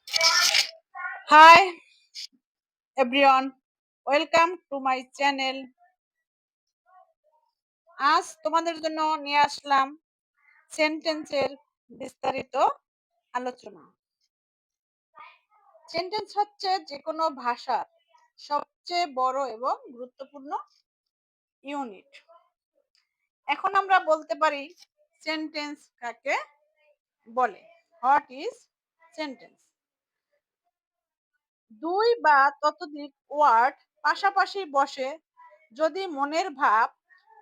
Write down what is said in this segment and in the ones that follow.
Hi everyone, welcome to my channel. আজ তোমাদের জন্য নিয়ে আসলাম সেন্টেন্সের বিস্তারিত আলোচনা। সেন্টেন্স হচ্ছে যে কোনো ভাষার সবচেয়ে বড় এবং গুরুত্বপূর্ণ ইউনিট। এখন আমরা বলতে পারি সেন্টেন্স কাকে বলে। What is sentence? দুই বা ততোধিক ওয়ার্ড পাশাপাশি বসে যদি মনের ভাব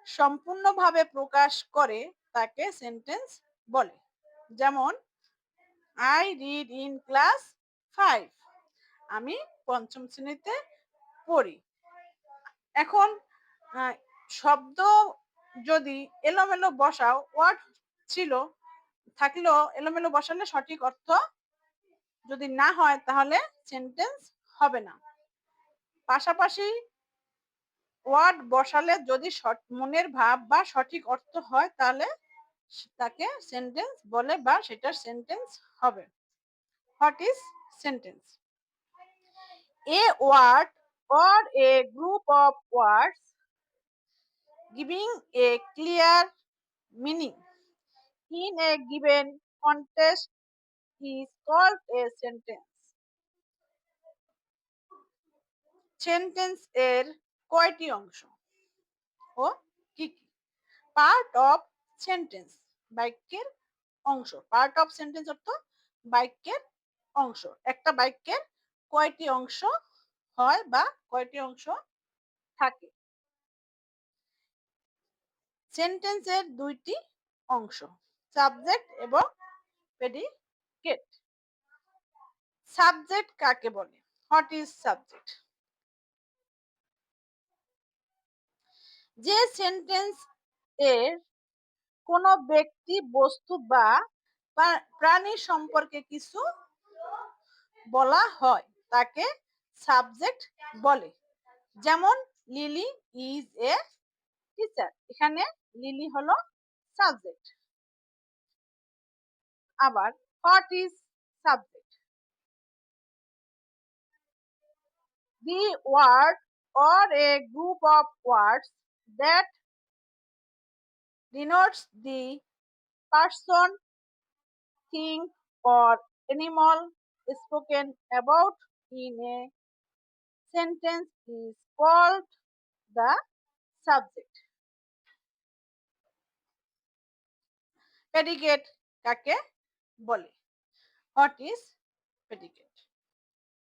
সম্পূর্ণভাবে প্রকাশ করে তাকে সেন্টেন্স বলে। যেমন আই রিড ইন ক্লাস 5, আমি পঞ্চম শ্রেণীতে পড়ি। এখন শব্দ যদি এলোমেলো বসাও, ওয়ার্ড ছিল থাকলেও এলোমেলো বসালে সঠিক অর্থ যদি না হয় তাহলে সেন্টেন্স হবে না। পাশাপাশি ওয়ার্ড বসালে যদি মনের ভাব বা সঠিক অর্থ হয় তাহলে তাকে সেন্টেন্স বলে বা সেটার সেন্টেন্স হবে। What is sentence? A word or a group of words giving a clear meaning in a given context is called a sentence. Sentence এর কয়টি অংশ ও কি কি? পার্ট অফ সেন্টেন্স, বাক্যের অংশ। পার্ট অফ সেন্টেন্স অর্থ বাক্যের অংশ। একটা বাক্যের কয়টি অংশ হয় বা কয়টি অংশ থাকে? সেন্টেন্সের দুইটি অংশ, সাবজেক্ট এবং প্রেডিকেট। সাবজেক্ট কাকে বলে? What is subject? যে সেন্টেন্স এর কোন ব্যক্তি, বস্তু বা প্রাণী সম্পর্কে কিছু বলা হয় তাকে সাবজেক্ট বলে। যেমন লিলি ইজ এ টিচার, এখানে লিলি হলো সাবজেক্ট। আবার what is subject? The word or a group of words that denotes the person, thing or animal spoken about in a sentence is called the subject. Predicate কাকে বলে? What is predicate?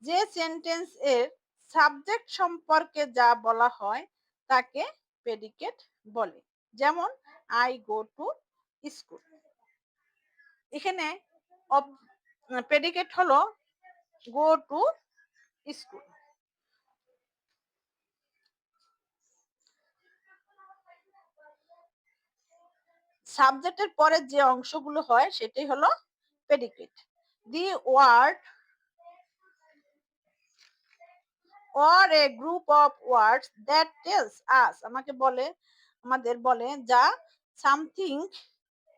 যে sentence এর subject সম্পর্কে যা বলা হয় তাকে predicate বলে। যেমন আই গো টু স্কুল, এখানে প্রেডিকেট হলো গো টু স্কুল। সাবজেক্টের পরে যে অংশগুলো হয় সেটাই হলো predicate. The word or a group of words that tells us, আমাকে বলে, আমাদের বলে যা something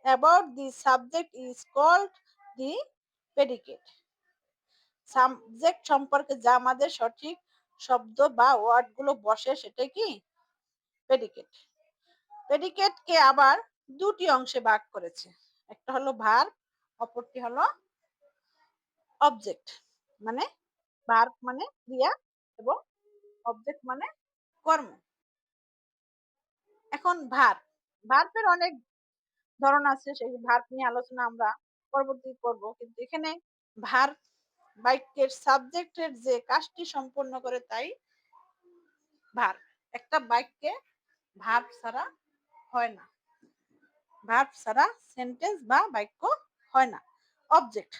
about the subject is called the predicate. Subject সম্পর্কে যা আমাদের সঠিক শব্দ বা ওয়ার্ড গুলো বসে সেটা কি প্রেডিকেট। প্রেডিকেট কে আবার দুটি অংশে ভাগ করেছে, একটা হলো ভার্ব, অপরটি হলো অবজেক্ট। মানে ভার্ব মানে ক্রিয়া এবং অবজেক্ট মানে কর্ম। এখন ভার্বের অনেক ধরন আছে, সেই ভার্ব নিয়ে আলোচনা আমরা পরবর্তী করব। কিন্তু এখানে ভার্ব বাক্যের সাবজেক্টের যে কাজটি সম্পন্ন করে তাই ভার্ব। একটা বাক্যে ভার্ব ছাড়া হয় না, ভার্ব ছাড়া সেন্টেন্স বা বাক্য হয় না। অবজেক্ট,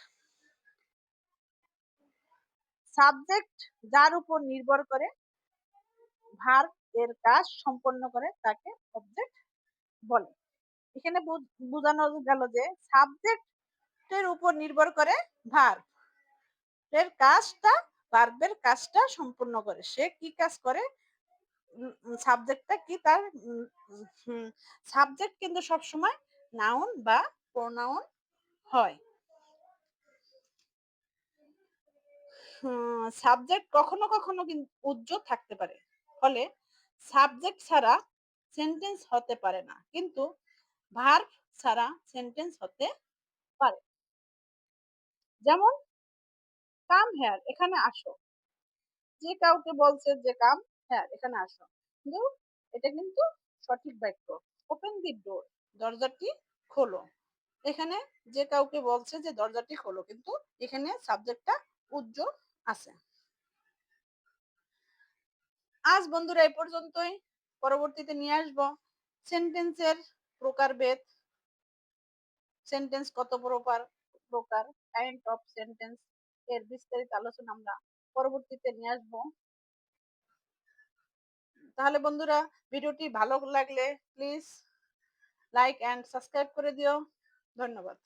সাবজেক্ট যার উপর নির্ভর করে ভার্ব এর কাজ সম্পন্ন করে তাকে অবজেক্ট বলে। এখানে বোঝানো গেল যে সাবজেক্টের উপর নির্ভর করে ভার্ব এর কাজটা, ভার্বের কাজটা সম্পূর্ণ করে। সে কি কাজ করে, সাবজেক্টটা কি তার সাবজেক্ট কিন্তু সবসময় নাউন বা প্রোনাউন হয়। সাবজেক্ট কখনো, কখনো উজ্জ্বল থাকতে পারে। ফলে সাবজেক্ট ছাড়া সেন্টেন্স হতে পারে না। কিন্তু ভার্ব ছাড়া সেন্টেন্স হতে পারে। যেমন কাম হেয়ার এখানে আসো। যে কাউকে বলছে যে কাম হেয়ার এখানে আসো। কিন্তু এটা কিন্তু সঠিক বাক্য। ওপেন দি ডোর দরজাটি খোলো। এখানে যে কাউকে বলছে যে দরজাটি খোলো কিন্তু এখানে সাবজেক্টটা উজ্জ্বল আছে। আজ বন্ধুরা এই পর্যন্তই। পরবর্তীতে নিয়ে আসবো সেন্টেন্সের প্রকারভেদ, সেন্টেন্স কত প্রকার, কাইন্ড অফ সেন্টেন্স এর বিস্তারিত আলোচনা আমরা পরবর্তীতে নিয়ে আসবো। তাহলে বন্ধুরা ভিডিওটি ভালো লাগলে প্লিজ লাইক এন্ড সাবস্ক্রাইব করে দিও। ধন্যবাদ।